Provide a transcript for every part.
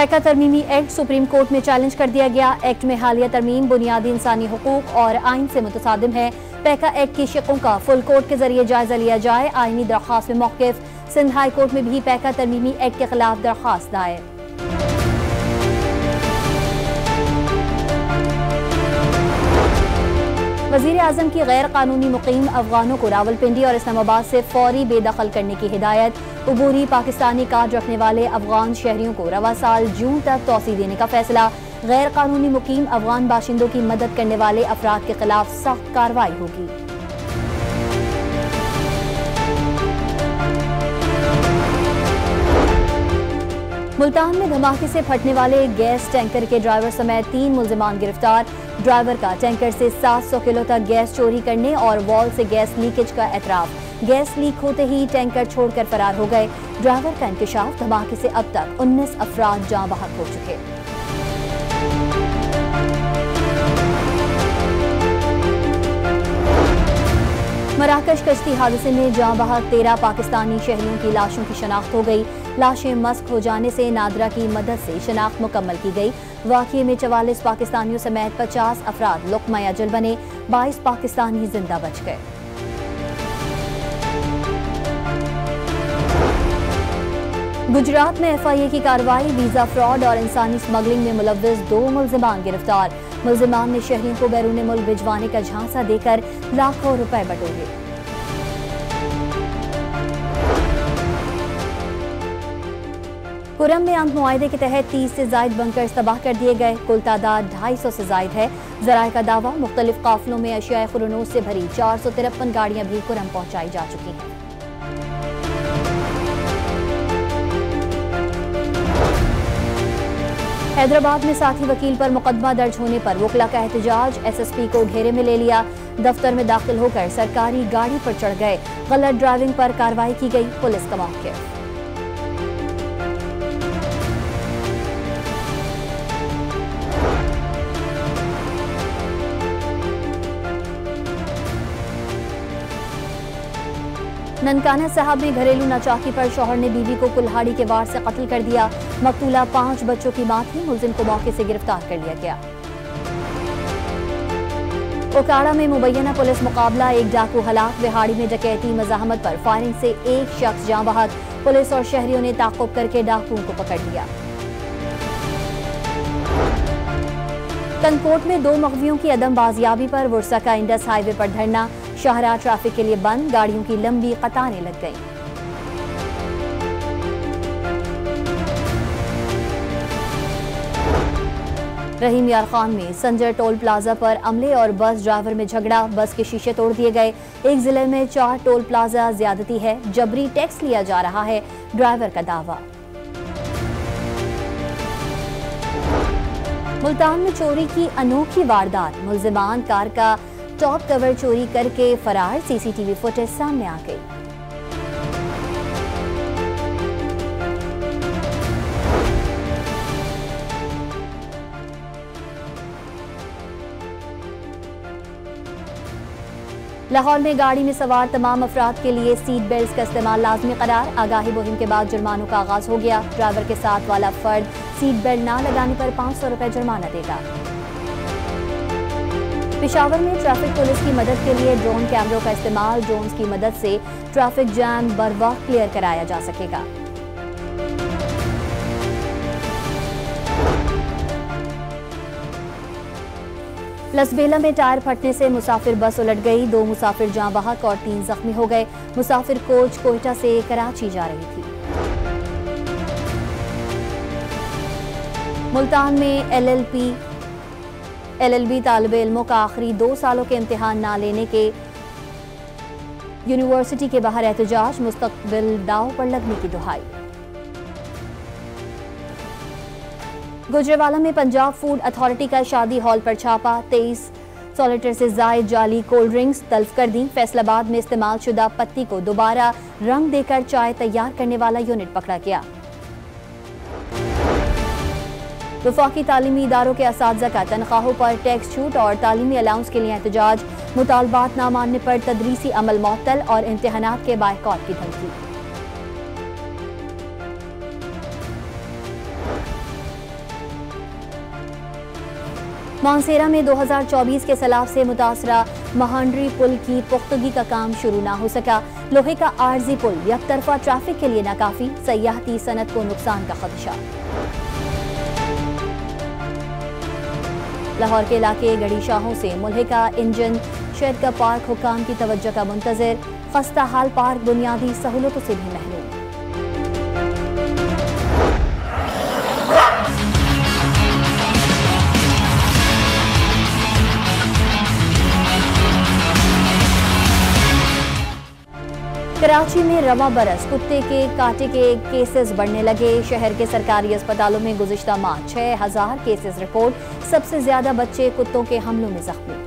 Paika तरमीमी act supreme court में challenge कर दिया गया। एक्ट में हालिया तरमीम बुनियादी इंसानी हुकूक और आइन से मुतसादिम है। पैका एक्ट की शिकों का फुल कोर्ट के जरिए जायजा लिया जाए। आईनी दरख्वास्त में मौक़िफ। सिंध हाई कोर्ट में भी पैका तरमीमी एक्ट के खिलाफ दरख्वास्त दायर। वज़ीर आज़म की गैर कानूनी मुकीम अफगानों को रावलपिंडी और इस्लामाबाद से फौरी बेदखल करने की हिदायत। उबूरी पाकिस्तानी कार्ड रखने वाले अफगान शहरियों को रवा साल जून तक तौसी देने का फैसला। गैर कानूनी मुकीम अफगान बाशिंदों की मदद करने वाले अफराद के खिलाफ सख्त कार्रवाई होगी। मुल्तान में धमाके से फटने वाले गैस टैंकर के ड्राइवर समेत 3 मुल्जिमान गिरफ्तार। ड्राइवर का टैंकर से 700 किलो तक गैस चोरी करने और वॉल से गैस लीकेज का एतराफ। गैस लीक होते ही टैंकर छोड़कर फरार हो गए। ड्राइवर का इंकशाफ। धमाके से अब तक 19 अफराद जाँ बहक हो चुके। मराकश कश्ती हादसे में जाँ बहक 13 पाकिस्तानी शहरियों की लाशों की शनाख्त हो गई। लाशें मस्क हो जाने से नादरा की मदद से शनाख्त मुकम्मल की गई। वाक़ये में 44 पाकिस्तानियों समेत 50 अफराद लुक़मा अजल बने। 22 पाकिस्तानी जिंदा बच गए। गुजरात में FIA की कार्रवाई। वीजा फ्रॉड और इंसानी स्मगलिंग में मुलव्विस 2 मुल्जिमान गिरफ्तार। मुल्जिमान ने शहरियों को बैरून मुल्क भिजवाने का झांसा देकर लाखों रुपए बटोरे। कुरम में अंग मुआहदे के तहत 30 से जायद बंकर तबाह कर दिए गए। कुल तादाद 250 से जायद है। ज़राए का दावा मुख्तलिफ काफिलों में अशिया खुरनूस से भरी 453 गाड़ियां भी कुरम पहुंचाई जा चुकी हैं। हैदराबाद में साथी वकील पर मुकदमा दर्ज होने पर वकला का एहतजाज। SSP को घेरे में ले लिया। दफ्तर में दाखिल होकर सरकारी गाड़ी पर चढ़ गए। गलत ड्राइविंग पर कार्रवाई की गई। पुलिस का मौक़िफ़। ननकाना साहब में घरेलू नाचाकी पर शौहर ने बीवी को कुल्हाड़ी के वार से कत्ल कर दिया। मकतूला 5 बच्चों की मां थी। मुलजिम को मौके से गिरफ्तार कर लिया गया। ओकाड़ा में मुबैना पुलिस मुकाबला। एक डाकू हलाक। बिहाड़ी में डकैती मज़ाहमत पर फायरिंग से एक शख्स जाँ बहक। पुलिस और शहरियों ने ताक़ुब करके डाकुओं को पकड़ लिया। कनकोट में 2 मग़वियों की अदम बाजियाबी पर वुरसा का इंडस हाईवे पर धरना। शाहराह ट्रैफिक के लिए बंद। गाड़ियों की लंबी कतारें लग गईं। रहीम यार खान में संजर टोल प्लाजा पर अमले और बस ड्राइवर में झगड़ा। बस के शीशे तोड़ दिए गए। एक जिले में 4 टोल प्लाजा ज्यादती है। जबरी टैक्स लिया जा रहा है। ड्राइवर का दावा। मुल्तान में चोरी की अनोखी वारदात। मुल्जिमान कार का टॉप कवर चोरी करके फरार। CCTV फुटेज सामने आ गई। लाहौर में गाड़ी में सवार तमाम अफराद के लिए सीट बेल्ट का इस्तेमाल लाजमी करार। आगाही मुहिम के बाद जुर्मानों का आगाज हो गया। ड्राइवर के साथ वाला फर्द सीट बेल्ट ना लगाने पर 500 रुपए जुर्माना देगा। पेशावर में ट्रैफिक पुलिस की मदद के लिए ड्रोन कैमरों का इस्तेमाल। ड्रोन्स की मदद से ट्रैफिक जैम बरवक्त क्लियर कराया जा सकेगा। लसबेला में टायर फटने से मुसाफिर बस उलट गई। 2 मुसाफिर जाँ बहक और 3 जख्मी हो गए। मुसाफिर कोच कोयटा से कराची जा रही थी। मुल्तान में LLB तालिब इल्मों का आखिरी 2 सालों के इम्तिहान ना लेने के यूनिवर्सिटी के बाहर एहतजाज। मुस्तकबिल दाव पर लगने की दुहाई। गुजरावाला में पंजाब फूड अथॉरिटी का शादी हॉल पर छापा। 23 लीटर से जायद जाली कोल्ड ड्रिंक्स तल्फ कर दी। फैसलाबाद में इस्तेमाल शुदा पत्ती को दोबारा रंग देकर चाय तैयार करने वाला यूनिट पकड़ा गया। वफाकी तालीमी इदारों के असातिज़ा का तनख्वाहों पर टैक्स छूट और तालीमी अलाउंस के लिए एहतजाज। मुतालबात ना मानने पर तदरीसी अमल मुअत्तल और इम्तिहानात के बायकॉट की धमकी। मानसेरा में 2024 के सैलाब से मुतासरा महांडरी पुल की पुख्तगी का काम शुरू ना हो सका। लोहे का आर्जी पुल यकतरफा ट्रैफिक के लिए नाकाफी, सयाहती सनत को नुकसान का खदशा। लाहौर के इलाके गढ़ी शाहों से मुल्हिका इंजन शेड का पार्क हुकाम की तवज्जो का मुंतजर। खस्ता हाल पार्क बुनियादी सहूलतों से भी महरूम। कराची में रवा बरस कुत्ते के काटे के केसेस बढ़ने लगे। शहर के सरकारी अस्पतालों में गुज़िश्ता माह 6000 केसेस रिपोर्ट। सबसे ज्यादा बच्चे कुत्तों के हमलों में जख्मी।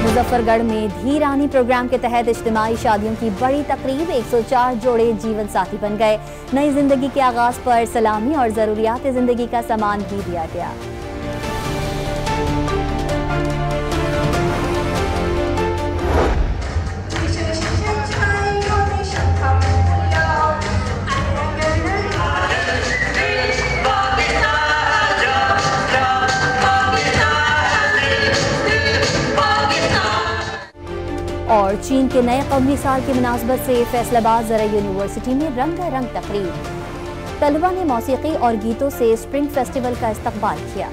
मुजफ्फरगढ़ में धीरानी प्रोग्राम के तहत इज्तिमाई शादियों की बड़ी तकरीब। 104 जोड़े जीवन साथी बन गए। नई जिंदगी के आगाज पर सलामी और जरूरियात जिंदगी का सामान भी दिया गया। और चीन के नए कौमी साल की मुनासबत से फैसलाबाद ज़रा यूनिवर्सिटी में रंगारंग तकरीब। तलबा ने मौसीकी और गीतों से स्प्रिंग फेस्टिवल का इस्तकबाल किया।